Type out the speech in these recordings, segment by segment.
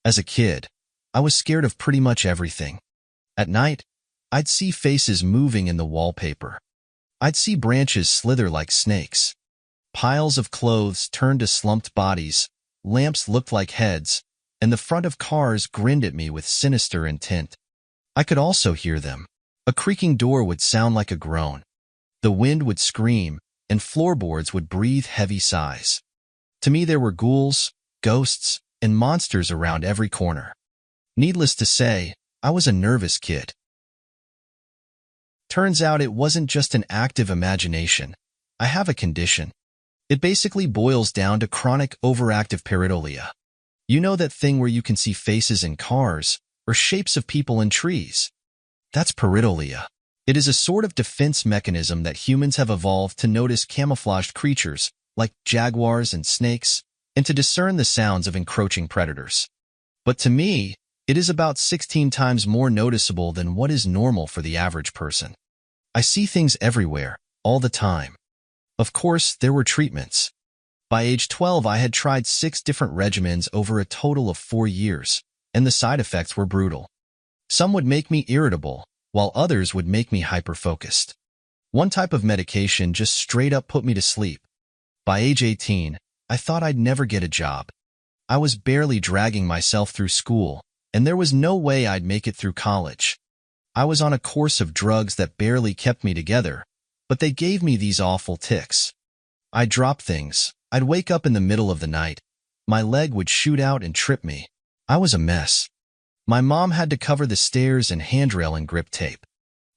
As a kid, I was scared of pretty much everything. At night, I'd see faces moving in the wallpaper. I'd see branches slither like snakes. Piles of clothes turned to slumped bodies, lamps looked like heads, and the front of cars grinned at me with sinister intent. I could also hear them. A creaking door would sound like a groan. The wind would scream, and floorboards would breathe heavy sighs. To me, there were ghouls, ghosts, and monsters around every corner. Needless to say, I was a nervous kid. Turns out it wasn't just an active imagination. I have a condition. It basically boils down to chronic overactive pareidolia. You know that thing where you can see faces in cars or shapes of people in trees? That's pareidolia. It is a sort of defense mechanism that humans have evolved to notice camouflaged creatures like jaguars and snakes and to discern the sounds of encroaching predators. But to me, it is about 16 times more noticeable than what is normal for the average person. I see things everywhere, all the time. Of course, there were treatments. By age 12, I had tried 6 different regimens over a total of 4 years, and the side effects were brutal. Some would make me irritable, while others would make me hyper-focused. One type of medication just straight up put me to sleep. By age 18, I thought I'd never get a job. I was barely dragging myself through school, and there was no way I'd make it through college. I was on a course of drugs that barely kept me together, but they gave me these awful tics. I'd drop things. I'd wake up in the middle of the night. My leg would shoot out and trip me. I was a mess. My mom had to cover the stairs and handrail in grip tape.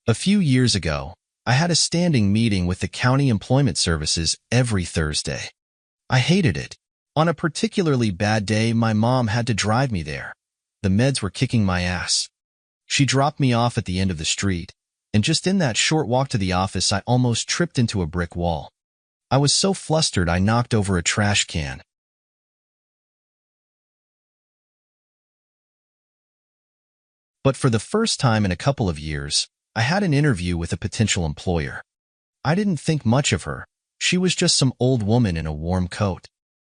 A few years ago, I had a standing meeting with the county employment services every Thursday. I hated it. On a particularly bad day, my mom had to drive me there. The meds were kicking my ass. She dropped me off at the end of the street, and just in that short walk to the office, I almost tripped into a brick wall. I was so flustered I knocked over a trash can. But for the first time in a couple of years, I had an interview with a potential employer. I didn't think much of her. She was just some old woman in a warm coat.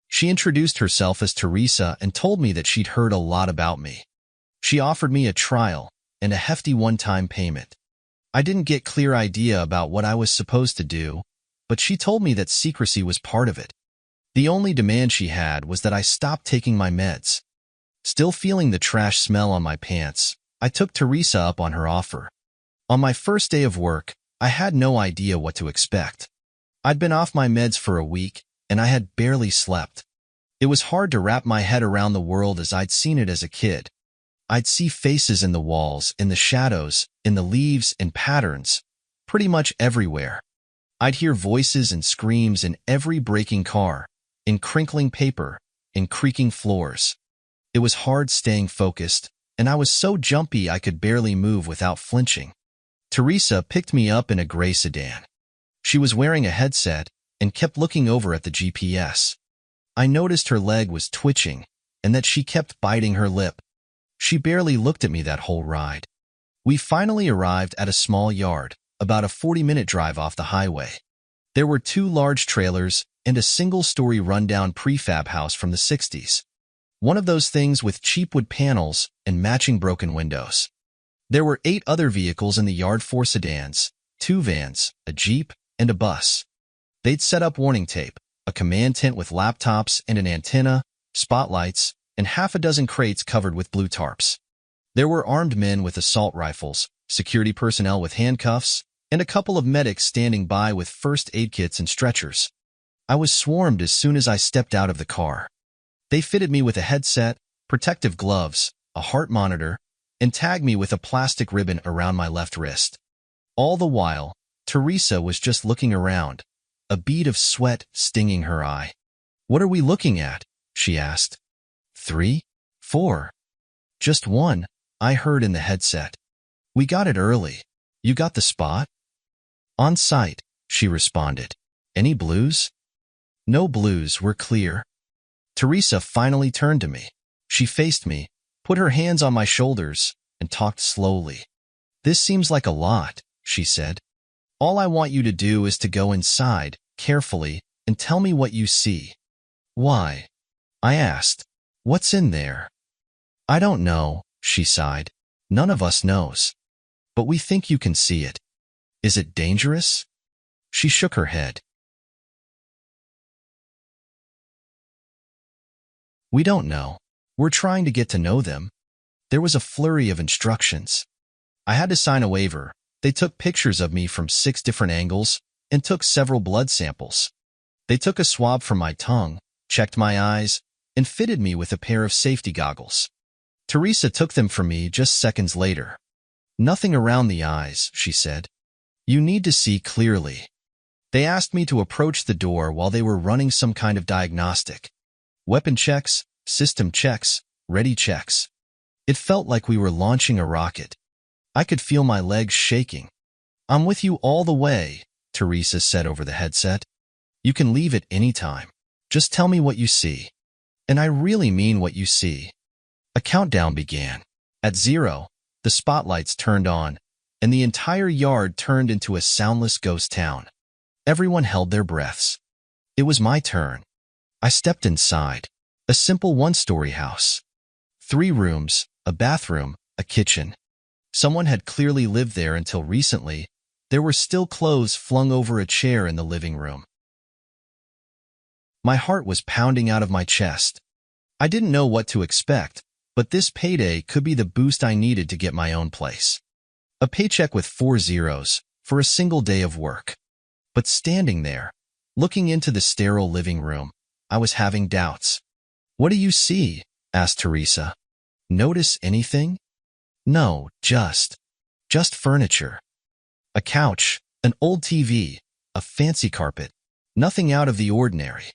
She introduced herself as Teresa and told me that she'd heard a lot about me. She offered me a trial and a hefty one-time payment. I didn't get clear idea about what I was supposed to do, but she told me that secrecy was part of it. The only demand she had was that I stop taking my meds. Still feeling the trash smell on my pants, I took Teresa up on her offer. On my first day of work, I had no idea what to expect. I'd been off my meds for a week, and I had barely slept. It was hard to wrap my head around the world as I'd seen it as a kid. I'd see faces in the walls, in the shadows, in the leaves, in patterns, pretty much everywhere. I'd hear voices and screams in every braking car, in crinkling paper, in creaking floors. It was hard staying focused, and I was so jumpy I could barely move without flinching. Teresa picked me up in a gray sedan. She was wearing a headset and kept looking over at the GPS. I noticed her leg was twitching and that she kept biting her lip. She barely looked at me that whole ride. We finally arrived at a small yard, about a 40-minute drive off the highway. There were 2 large trailers and a single-story rundown prefab house from the 60s. One of those things with cheap wood panels and matching broken windows. There were 8 other vehicles in the yard, 4 sedans, 2 vans, a Jeep, and a bus. They'd set up warning tape, a command tent with laptops and an antenna, spotlights, and half a dozen crates covered with blue tarps. There were armed men with assault rifles, security personnel with handcuffs, and a couple of medics standing by with first aid kits and stretchers. I was swarmed as soon as I stepped out of the car. They fitted me with a headset, protective gloves, a heart monitor, and tagged me with a plastic ribbon around my left wrist. All the while, Teresa was just looking around, a bead of sweat stinging her eye. "What are we looking at?" she asked. 3? 4? Just 1, I heard in the headset. "We got it early. You got the spot?" "On site," she responded. "Any blues?" "No blues, we're clear." Teresa finally turned to me. She faced me, put her hands on my shoulders, and talked slowly. "This seems like a lot," she said. "All I want you to do is to go inside, carefully, and tell me what you see." "Why?" I asked. "What's in there?" I don't know, she sighed. None of us knows. But we think you can see it. Is it dangerous? She shook her head. We don't know. We're trying to get to know them. There was a flurry of instructions. I had to sign a waiver. They took pictures of me from 6 different angles and took several blood samples. They took a swab from my tongue, checked my eyes, and fitted me with a pair of safety goggles. Teresa took them from me just seconds later. Nothing around the eyes, she said. You need to see clearly. They asked me to approach the door while they were running some kind of diagnostic. Weapon checks, system checks, ready checks. It felt like we were launching a rocket. I could feel my legs shaking. I'm with you all the way, Teresa said over the headset. You can leave at any time. Just tell me what you see. And I really mean what you see. A countdown began. At 0, the spotlights turned on, and the entire yard turned into a soundless ghost town. Everyone held their breaths. It was my turn. I stepped inside. A simple one-story house. 3 rooms, a bathroom, a kitchen. Someone had clearly lived there until recently. There were still clothes flung over a chair in the living room. My heart was pounding out of my chest. I didn't know what to expect, but this payday could be the boost I needed to get my own place. A paycheck with 4 zeros for a single day of work. But standing there, looking into the sterile living room, I was having doubts. What do you see? Asked Teresa. Notice anything? No, just furniture. A couch, an old TV, a fancy carpet. Nothing out of the ordinary.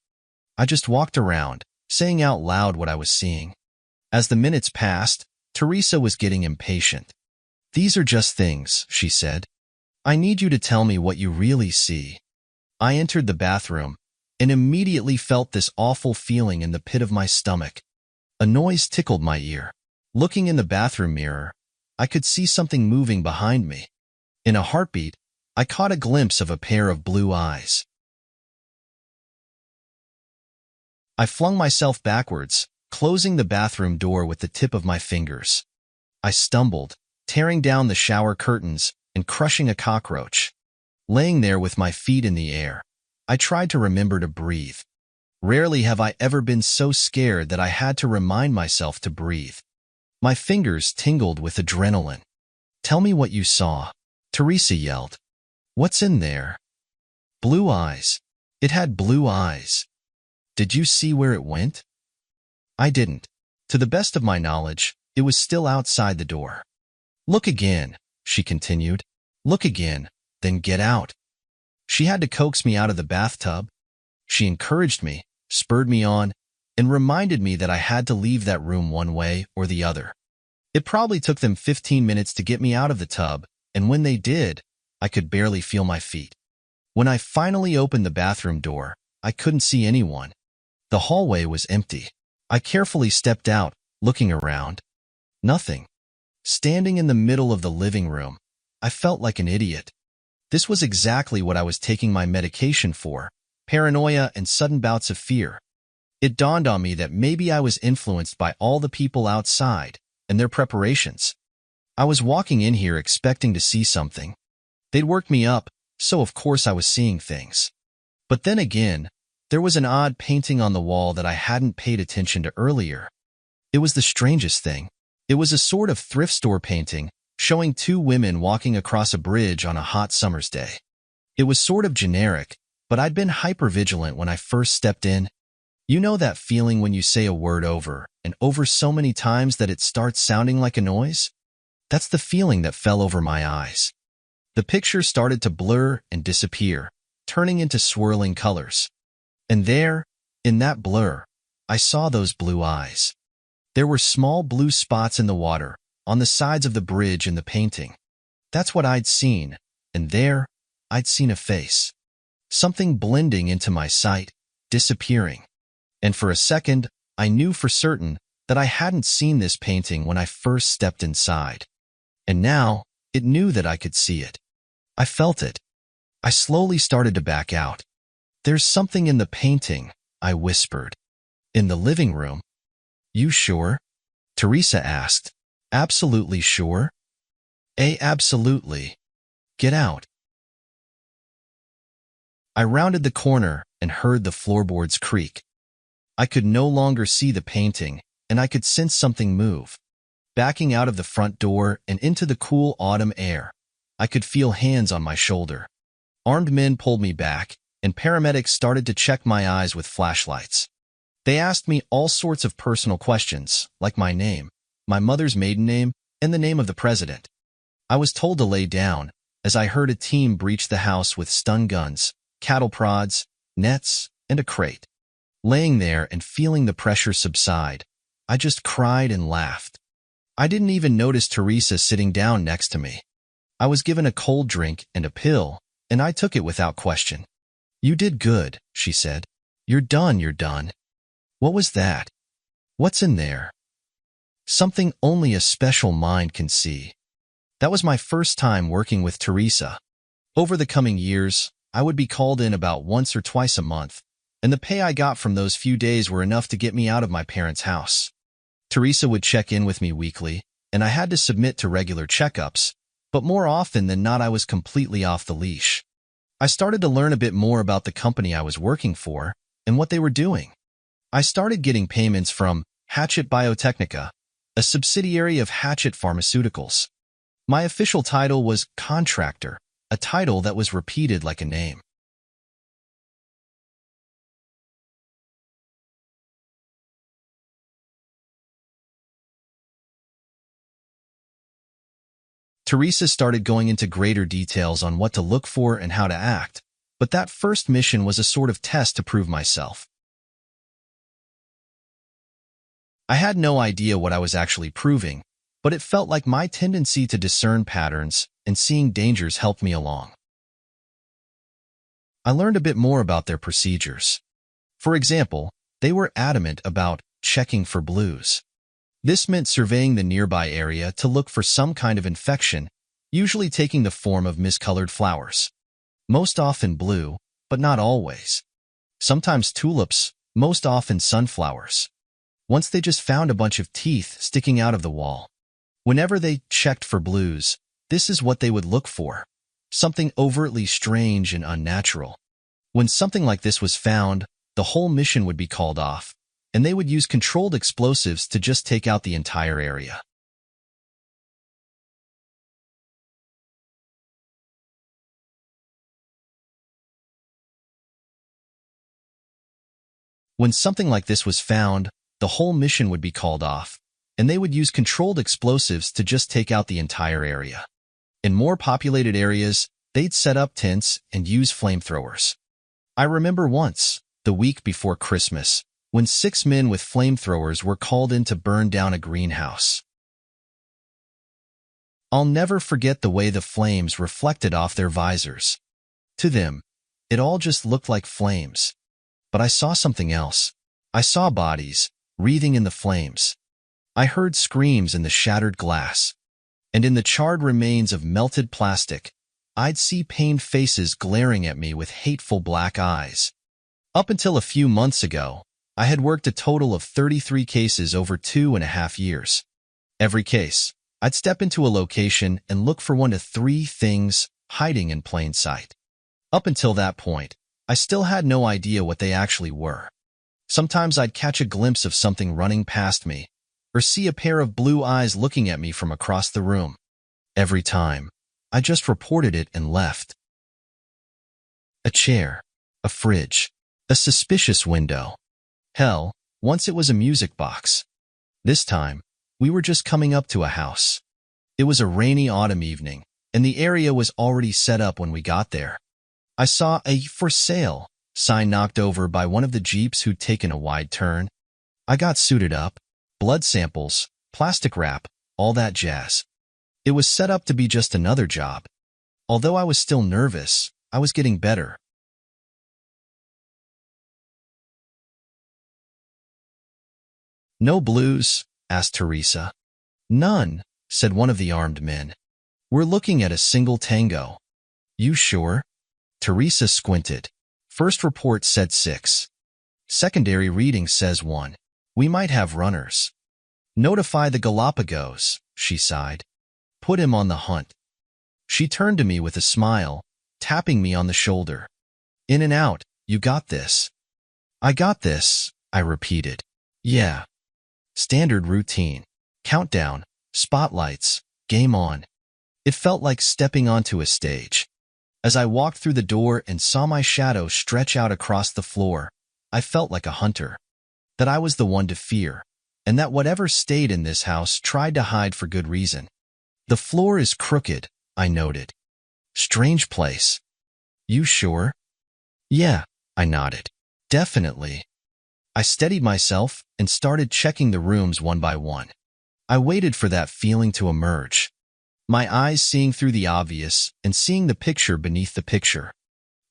I just walked around, saying out loud what I was seeing. As the minutes passed, Teresa was getting impatient. These are just things, she said. I need you to tell me what you really see. I entered the bathroom and immediately felt this awful feeling in the pit of my stomach. A noise tickled my ear. Looking in the bathroom mirror, I could see something moving behind me. In a heartbeat, I caught a glimpse of a pair of blue eyes. I flung myself backwards, closing the bathroom door with the tip of my fingers. I stumbled, tearing down the shower curtains and crushing a cockroach. Laying there with my feet in the air, I tried to remember to breathe. Rarely have I ever been so scared that I had to remind myself to breathe. My fingers tingled with adrenaline. Tell me what you saw, Teresa yelled. What's in there? Blue eyes. It had blue eyes. Did you see where it went? I didn't. To the best of my knowledge, it was still outside the door. Look again, she continued. Look again, then get out. She had to coax me out of the bathtub. She encouraged me, spurred me on, and reminded me that I had to leave that room one way or the other. It probably took them 15 minutes to get me out of the tub, and when they did, I could barely feel my feet. When I finally opened the bathroom door, I couldn't see anyone. The hallway was empty. I carefully stepped out, looking around. Nothing. Standing in the middle of the living room, I felt like an idiot. This was exactly what I was taking my medication for, paranoia and sudden bouts of fear. It dawned on me that maybe I was influenced by all the people outside and their preparations. I was walking in here expecting to see something. They'd worked me up, so of course I was seeing things. But then again, there was an odd painting on the wall that I hadn't paid attention to earlier. It was the strangest thing. It was a sort of thrift store painting, showing 2 women walking across a bridge on a hot summer's day. It was sort of generic, but I'd been hypervigilant when I first stepped in. You know that feeling when you say a word over and over so many times that it starts sounding like a noise? That's the feeling that fell over my eyes. The picture started to blur and disappear, turning into swirling colors. And there, in that blur, I saw those blue eyes. There were small blue spots in the water, on the sides of the bridge in the painting. That's what I'd seen, and there, I'd seen a face. Something blending into my sight, disappearing. And for a second, I knew for certain that I hadn't seen this painting when I first stepped inside. And now, it knew that I could see it. I felt it. I slowly started to back out. There's something in the painting, I whispered. In the living room? You sure? Teresa asked. Absolutely sure? Absolutely. Get out. I rounded the corner and heard the floorboards creak. I could no longer see the painting, and I could sense something move. Backing out of the front door and into the cool autumn air, I could feel hands on my shoulder. Armed men pulled me back, and paramedics started to check my eyes with flashlights. They asked me all sorts of personal questions, like my name, my mother's maiden name, and the name of the president. I was told to lay down, as I heard a team breach the house with stun guns, cattle prods, nets, and a crate. Laying there and feeling the pressure subside, I just cried and laughed. I didn't even notice Teresa sitting down next to me. I was given a cold drink and a pill, and I took it without question. You did good, she said. You're done, you're done. What was that? What's in there? Something only a special mind can see. That was my first time working with Teresa. Over the coming years, I would be called in about once or twice a month, and the pay I got from those few days were enough to get me out of my parents' house. Teresa would check in with me weekly, and I had to submit to regular checkups, but more often than not I was completely off the leash. I started to learn a bit more about the company I was working for and what they were doing. I started getting payments from Hatchet Biotechnica, a subsidiary of Hatchet Pharmaceuticals. My official title was contractor, a title that was repeated like a name. Teresa started going into greater details on what to look for and how to act, but that first mission was a sort of test to prove myself. I had no idea what I was actually proving, but it felt like my tendency to discern patterns and seeing dangers helped me along. I learned a bit more about their procedures. For example, they were adamant about checking for blues. This meant surveying the nearby area to look for some kind of infection, usually taking the form of miscolored flowers. Most often blue, but not always. Sometimes tulips, most often sunflowers. Once they just found a bunch of teeth sticking out of the wall. Whenever they checked for blues, this is what they would look for. Something overtly strange and unnatural. When something like this was found, the whole mission would be called off, and they would use controlled explosives to just take out the entire area. When something like this was found, the whole mission would be called off, and they would use controlled explosives to just take out the entire area. In more populated areas, they'd set up tents and use flamethrowers. I remember once, the week before Christmas, when 6 men with flamethrowers were called in to burn down a greenhouse. I'll never forget the way the flames reflected off their visors. To them, it all just looked like flames. But I saw something else. I saw bodies, wreathing in the flames. I heard screams in the shattered glass. And in the charred remains of melted plastic, I'd see pained faces glaring at me with hateful black eyes. Up until a few months ago, I had worked a total of 33 cases over 2.5 years. Every case, I'd step into a location and look for 1 to 3 things hiding in plain sight. Up until that point, I still had no idea what they actually were. Sometimes I'd catch a glimpse of something running past me, or see a pair of blue eyes looking at me from across the room. Every time, I just reported it and left. A chair, a fridge, a suspicious window. Hell, once it was a music box. This time, we were just coming up to a house. It was a rainy autumn evening, and the area was already set up when we got there. I saw a "for sale" sign knocked over by one of the Jeeps who'd taken a wide turn. I got suited up, blood samples, plastic wrap, all that jazz. It was set up to be just another job. Although I was still nervous, I was getting better. "No blues?" asked Teresa. "None," said one of the armed men. "We're looking at a single tango." "You sure?" Teresa squinted. "First report said 6. Secondary reading says 1. We might have runners." Notify the Galapagos, she sighed. Put him on the hunt. She turned to me with a smile, tapping me on the shoulder. In and out, you got this. I got this, I repeated. Yeah. Standard routine. Countdown, spotlights, game on. It felt like stepping onto a stage. As I walked through the door and saw my shadow stretch out across the floor, I felt like a hunter. That I was the one to fear, and that whatever stayed in this house tried to hide for good reason. The floor is crooked, I noted. Strange place. You sure? Yeah, I nodded. Definitely. I steadied myself and started checking the rooms one by one. I waited for that feeling to emerge. My eyes seeing through the obvious and seeing the picture beneath the picture.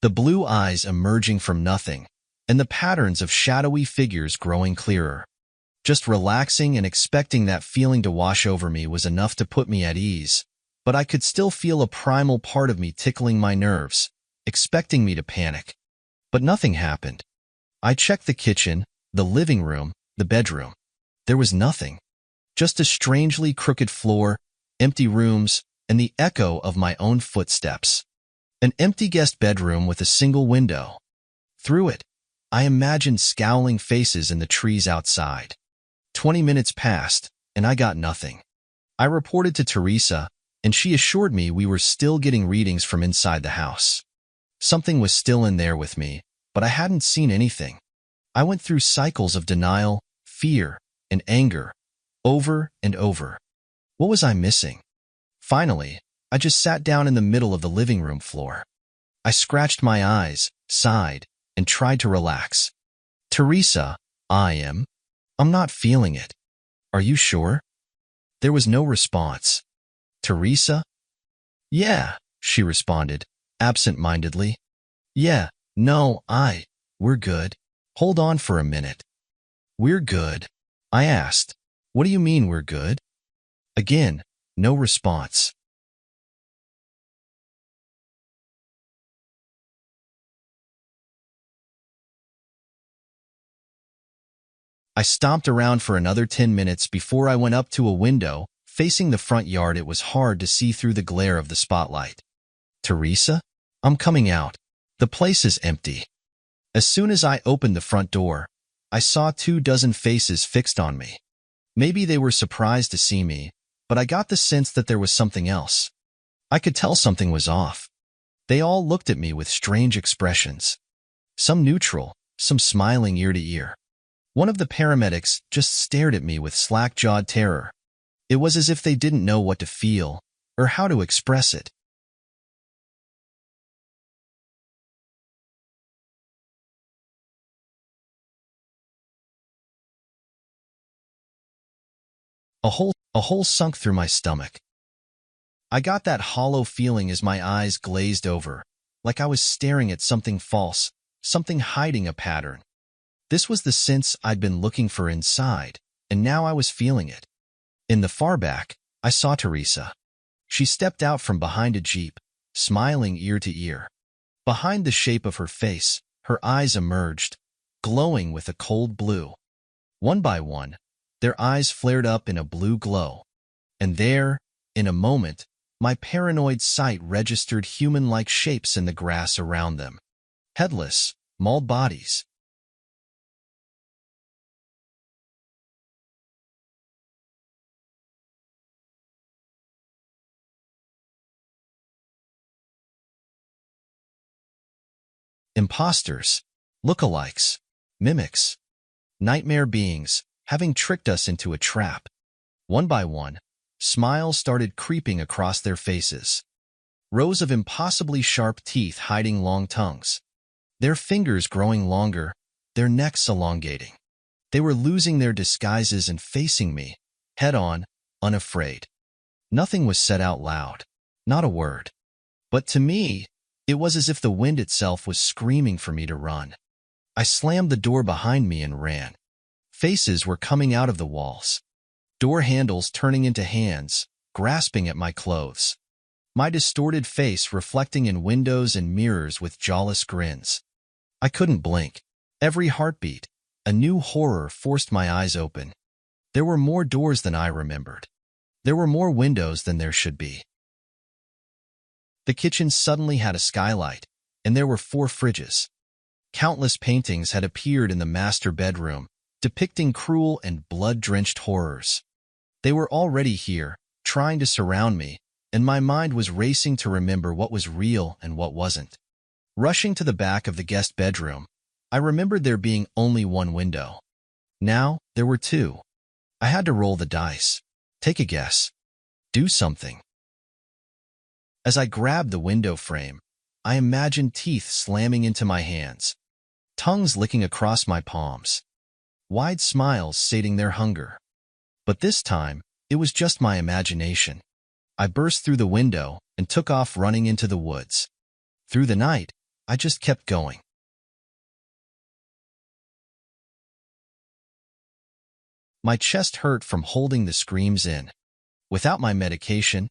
The blue eyes emerging from nothing, and the patterns of shadowy figures growing clearer. Just relaxing and expecting that feeling to wash over me was enough to put me at ease, but I could still feel a primal part of me tickling my nerves, expecting me to panic. But nothing happened. I checked the kitchen, the living room, the bedroom. There was nothing. Just a strangely crooked floor, empty rooms, and the echo of my own footsteps. An empty guest bedroom with a single window. Through it, I imagined scowling faces in the trees outside. 20 minutes passed, and I got nothing. I reported to Teresa, and she assured me we were still getting readings from inside the house. Something was still in there with me, but I hadn't seen anything. I went through cycles of denial, fear, and anger, over and over. What was I missing? Finally, I just sat down in the middle of the living room floor. I scratched my eyes, sighed, and tried to relax. Teresa, I'm not feeling it. Are you sure? There was no response. Teresa? Yeah, she responded, absent-mindedly. Yeah, no, we're good. Hold on for a minute. We're good? I asked. What do you mean we're good? Again, no response. I stomped around for another 10 minutes before I went up to a window. Facing the front yard, it was hard to see through the glare of the spotlight. Teresa? I'm coming out. The place is empty. As soon as I opened the front door, I saw 24 faces fixed on me. Maybe they were surprised to see me, but I got the sense that there was something else. I could tell something was off. They all looked at me with strange expressions. Some neutral, some smiling ear to ear. One of the paramedics just stared at me with slack-jawed terror. It was as if they didn't know what to feel or how to express it. A hole sunk through my stomach. I got that hollow feeling as my eyes glazed over, like I was staring at something false, something hiding a pattern. This was the sense I'd been looking for inside, and now I was feeling it. In the far back, I saw Teresa. She stepped out from behind a jeep, smiling ear to ear. Behind the shape of her face, her eyes emerged, glowing with a cold blue. One by one, their eyes flared up in a blue glow. And there, in a moment, my paranoid sight registered human-like shapes in the grass around them. Headless, mauled bodies. Imposters, lookalikes, mimics, nightmare beings, having tricked us into a trap. One by one, smiles started creeping across their faces. Rows of impossibly sharp teeth hiding long tongues. Their fingers growing longer, their necks elongating. They were losing their disguises and facing me, head-on, unafraid. Nothing was said out loud, not a word. But to me, it was as if the wind itself was screaming for me to run. I slammed the door behind me and ran. Faces were coming out of the walls. Door handles turning into hands, grasping at my clothes. My distorted face reflecting in windows and mirrors with jawless grins. I couldn't blink. Every heartbeat, a new horror forced my eyes open. There were more doors than I remembered. There were more windows than there should be. The kitchen suddenly had a skylight, and there were 4 fridges. Countless paintings had appeared in the master bedroom, depicting cruel and blood-drenched horrors. They were already here, trying to surround me, and my mind was racing to remember what was real and what wasn't. Rushing to the back of the guest bedroom, I remembered there being only 1 window. Now, there were 2. I had to roll the dice. Take a guess. Do something. As I grabbed the window frame, I imagined teeth slamming into my hands, tongues licking across my palms, wide smiles sating their hunger. But this time, it was just my imagination. I burst through the window and took off running into the woods. Through the night, I just kept going. My chest hurt from holding the screams in. Without my medication,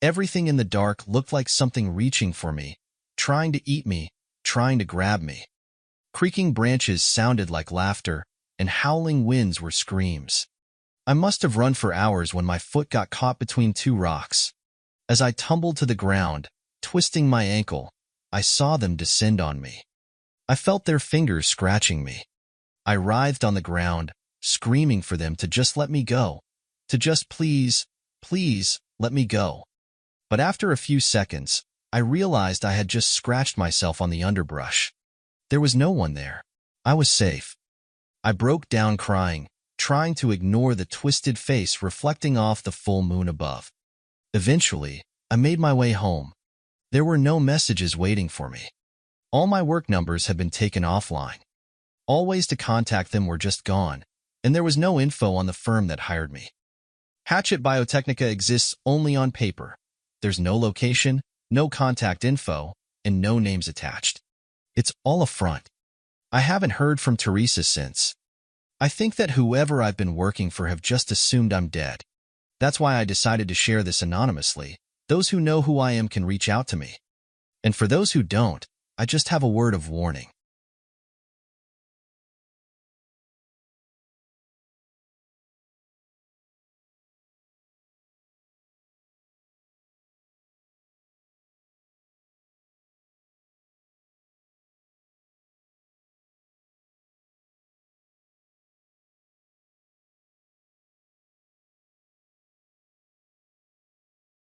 everything in the dark looked like something reaching for me, trying to eat me, trying to grab me. Creaking branches sounded like laughter, and howling winds were screams. I must have run for hours when my foot got caught between 2 rocks. As I tumbled to the ground, twisting my ankle, I saw them descend on me. I felt their fingers scratching me. I writhed on the ground, screaming for them to just let me go, to just please, please, let me go. But after a few seconds, I realized I had just scratched myself on the underbrush. There was no one there. I was safe. I broke down crying, trying to ignore the twisted face reflecting off the full moon above. Eventually, I made my way home. There were no messages waiting for me. All my work numbers had been taken offline. All ways to contact them were just gone, and there was no info on the firm that hired me. Hatchet Biotechnica exists only on paper. There's no location, no contact info, and no names attached. It's all a front. I haven't heard from Teresa since. I think that whoever I've been working for have just assumed I'm dead. That's why I decided to share this anonymously. Those who know who I am can reach out to me. And for those who don't, I just have a word of warning.